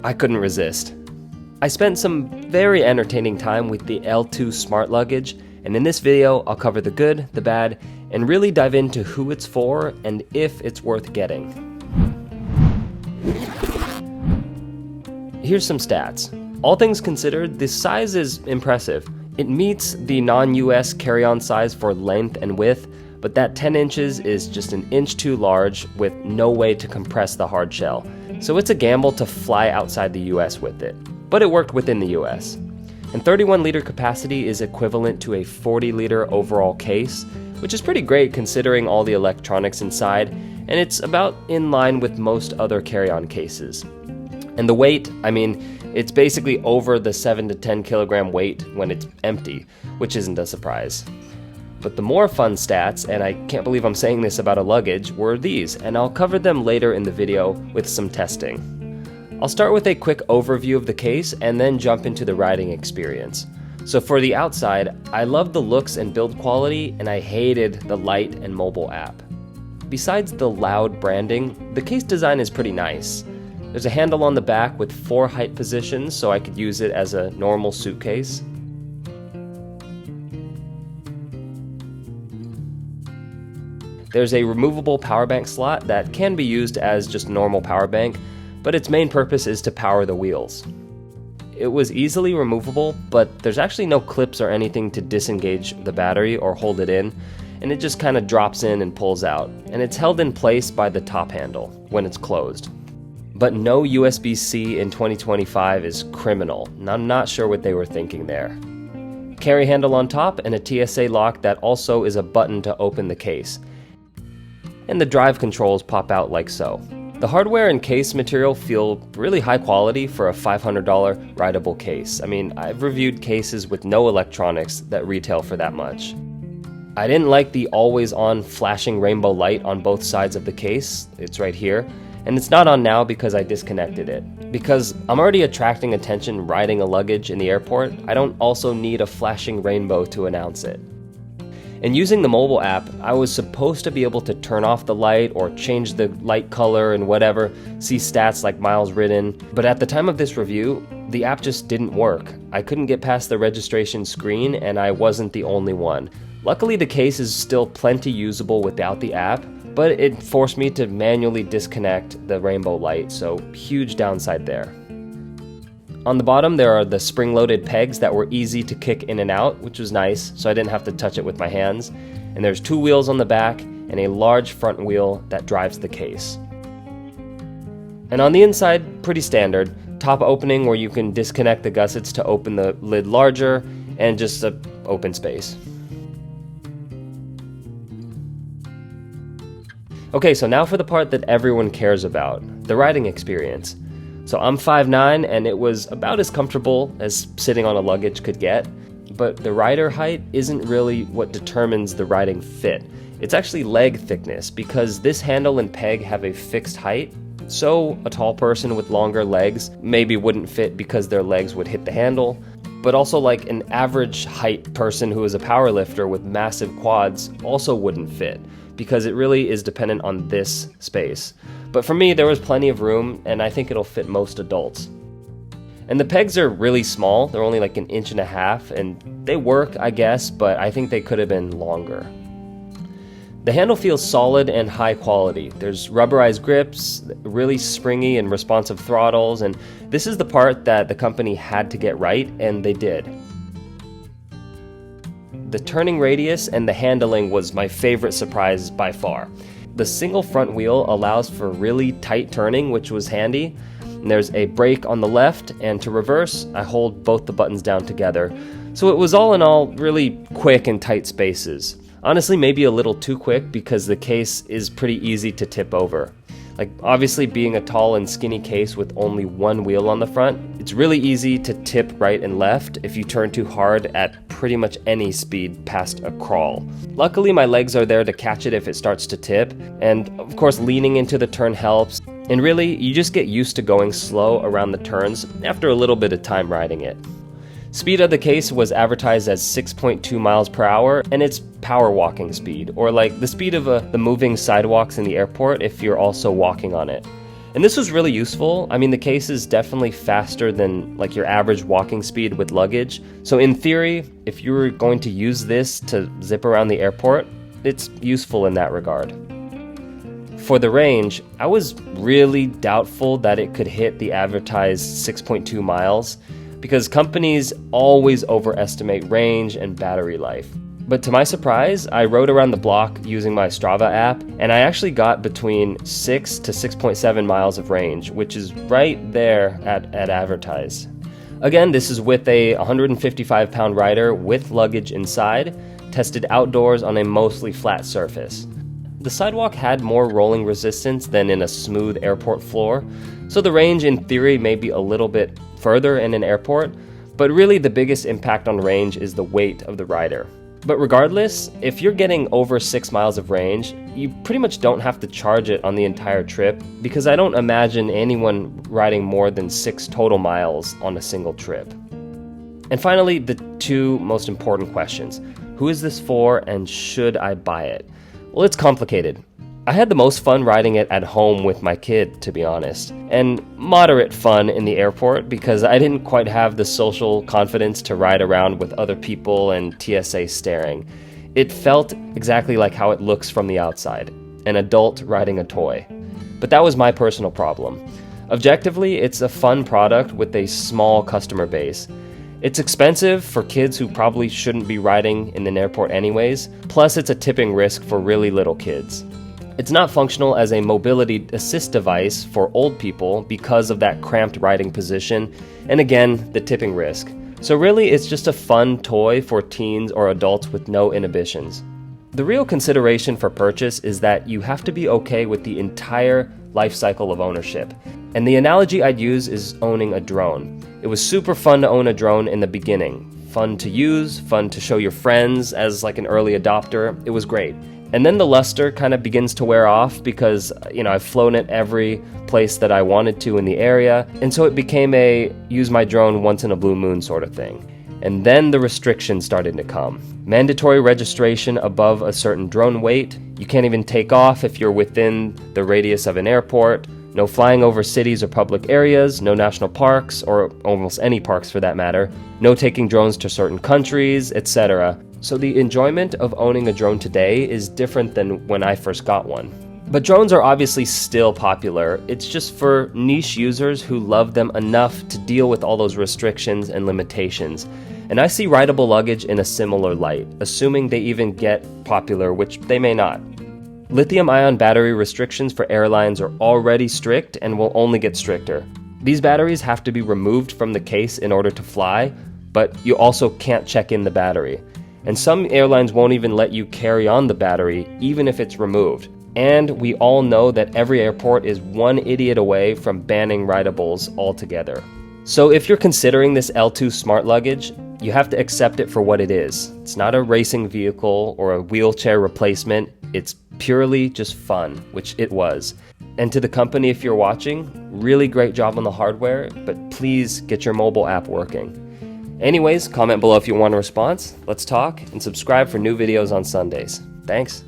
I couldn't resist. I spent some very entertaining time with the L2 smart luggage, and in this video I'll cover the good, the bad, and really dive into who it's for and if it's worth getting. Here's some stats. All things considered, this size is impressive. It meets the non-US carry-on size for length and width, but that 10 inches is just an inch too large with no way to compress the hard shell. So it's a gamble to fly outside the US with it. But it worked within the US. And 31-liter capacity is equivalent to a 40-liter overall case, which is pretty great considering all the electronics inside, and it's about in line with most other carry-on cases. And the weight, I mean, it's basically over the 7 to 10 kilogram weight when it's empty, which isn't a surprise. But the more fun stats, and I can't believe I'm saying this about a luggage, were these, and I'll cover them later in the video with some testing. I'll start with a quick overview of the case and then jump into the riding experience. So for the outside, I loved the looks and build quality, and I hated the light and mobile app. Besides the loud branding, the case design is pretty nice. There's a handle on the back with 4 height positions so I could use it as a normal suitcase. There's a removable power bank slot that can be used as just a normal power bank, but its main purpose is to power the wheels. It was easily removable, but there's actually no clips or anything to disengage the battery or hold it in, and it just kind of drops in and pulls out, and it's held in place by the top handle when it's closed. But no USB-C in 2025 is criminal, and I'm not sure what they were thinking there. Carry handle on top and a TSA lock that also is a button to open the case. And the drive controls pop out like so. The hardware and case material feel really high quality for a $500 rideable case. I mean, I've reviewed cases with no electronics that retail for that much. I didn't like the always-on flashing rainbow light on both sides of the case. It's right here. And it's not on now because I disconnected it. Because I'm already attracting attention riding a luggage in the airport, I don't also need a flashing rainbow to announce it. And using the mobile app, I was supposed to be able to turn off the light or change the light color and whatever, see stats like miles ridden, but at the time of this review, the app just didn't work. I couldn't get past the registration screen, and I wasn't the only one. Luckily, the case is still plenty usable without the app, but it forced me to manually disconnect the rainbow light, so huge downside there. On the bottom, there are the spring-loaded pegs that were easy to kick in and out, which was nice, so I didn't have to touch it with my hands. And there's 2 wheels on the back and a large front wheel that drives the case. And on the inside, pretty standard. Top opening where you can disconnect the gussets to open the lid larger, and just an open space. Okay, so now for the part that everyone cares about, the riding experience. So I'm 5'9", and it was about as comfortable as sitting on a luggage could get, but the rider height isn't really what determines the riding fit. It's actually leg thickness, because this handle and peg have a fixed height, so a tall person with longer legs maybe wouldn't fit because their legs would hit the handle, but also like an average height person who is a power lifter with massive quads also wouldn't fit, because it really is dependent on this space. But for me, there was plenty of room, and I think it'll fit most adults. And the pegs are really small. They're only like 1.5 inches, and they work, I guess, but I think they could have been longer. The handle feels solid and high quality. There's rubberized grips, really springy and responsive throttles, and this is the part that the company had to get right, and they did. The turning radius and the handling was my favorite surprise by far. The single front wheel allows for really tight turning, which was handy. And there's a brake on the left, and to reverse, I hold both the buttons down together. So it was all in all really quick and tight spaces. Honestly, maybe a little too quick because the case is pretty easy to tip over. Like, obviously being a tall and skinny case with only 1 wheel on the front, it's really easy to tip right and left if you turn too hard at pretty much any speed past a crawl. Luckily, my legs are there to catch it if it starts to tip, and of course leaning into the turn helps. And really, you just get used to going slow around the turns after a little bit of time riding it. Speed of the case was advertised as 6.2 miles per hour, and it's power walking speed, or like the speed of the moving sidewalks in the airport if you're also walking on it. And this was really useful. I mean, the case is definitely faster than like your average walking speed with luggage. So in theory, if you were going to use this to zip around the airport, it's useful in that regard. For the range, I was really doubtful that it could hit the advertised 6.2 miles because companies always overestimate range and battery life. But to my surprise, I rode around the block using my Strava app, and I actually got between 6 to 6.7 miles of range, which is right there at advertised. Again, this is with a 155-pound rider with luggage inside, tested outdoors on a mostly flat surface. The sidewalk had more rolling resistance than in a smooth airport floor, so the range in theory may be a little bit further in an airport, but really the biggest impact on range is the weight of the rider. But regardless, if you're getting over 6 miles of range, you pretty much don't have to charge it on the entire trip, because I don't imagine anyone riding more than 6 total miles on a single trip. And finally, the two most important questions. Who is this for, and should I buy it? Well, it's complicated. I had the most fun riding it at home with my kid, to be honest, and moderate fun in the airport because I didn't quite have the social confidence to ride around with other people and TSA staring. It felt exactly like how it looks from the outside, an adult riding a toy. But that was my personal problem. Objectively, it's a fun product with a small customer base. It's expensive for kids who probably shouldn't be riding in an airport anyways, plus it's a tipping risk for really little kids. It's not functional as a mobility assist device for old people because of that cramped riding position, and again, the tipping risk. So really, it's just a fun toy for teens or adults with no inhibitions. The real consideration for purchase is that you have to be okay with the entire life cycle of ownership. And the analogy I'd use is owning a drone. It was super fun to own a drone in the beginning. Fun to use, fun to show your friends as like an early adopter. It was great. And then the luster kind of begins to wear off because, I've flown it every place that I wanted to in the area. And so it became a use my drone once in a blue moon sort of thing. And then the restrictions started to come. Mandatory registration above a certain drone weight. You can't even take off if you're within the radius of an airport. No flying over cities or public areas. No national parks, or almost any parks for that matter. No taking drones to certain countries, etc. So the enjoyment of owning a drone today is different than when I first got one. But drones are obviously still popular. It's just for niche users who love them enough to deal with all those restrictions and limitations. And I see rideable luggage in a similar light, assuming they even get popular, which they may not. Lithium-ion battery restrictions for airlines are already strict and will only get stricter. These batteries have to be removed from the case in order to fly, but you also can't check in the battery. And some airlines won't even let you carry on the battery, even if it's removed. And we all know that every airport is one idiot away from banning rideables altogether. So if you're considering this L2 smart luggage, you have to accept it for what it is. It's not a racing vehicle or a wheelchair replacement. It's purely just fun, which it was. And to the company, if you're watching, really great job on the hardware, but please get your mobile app working. Anyways, comment below if you want a response. Let's talk, and subscribe for new videos on Sundays. Thanks.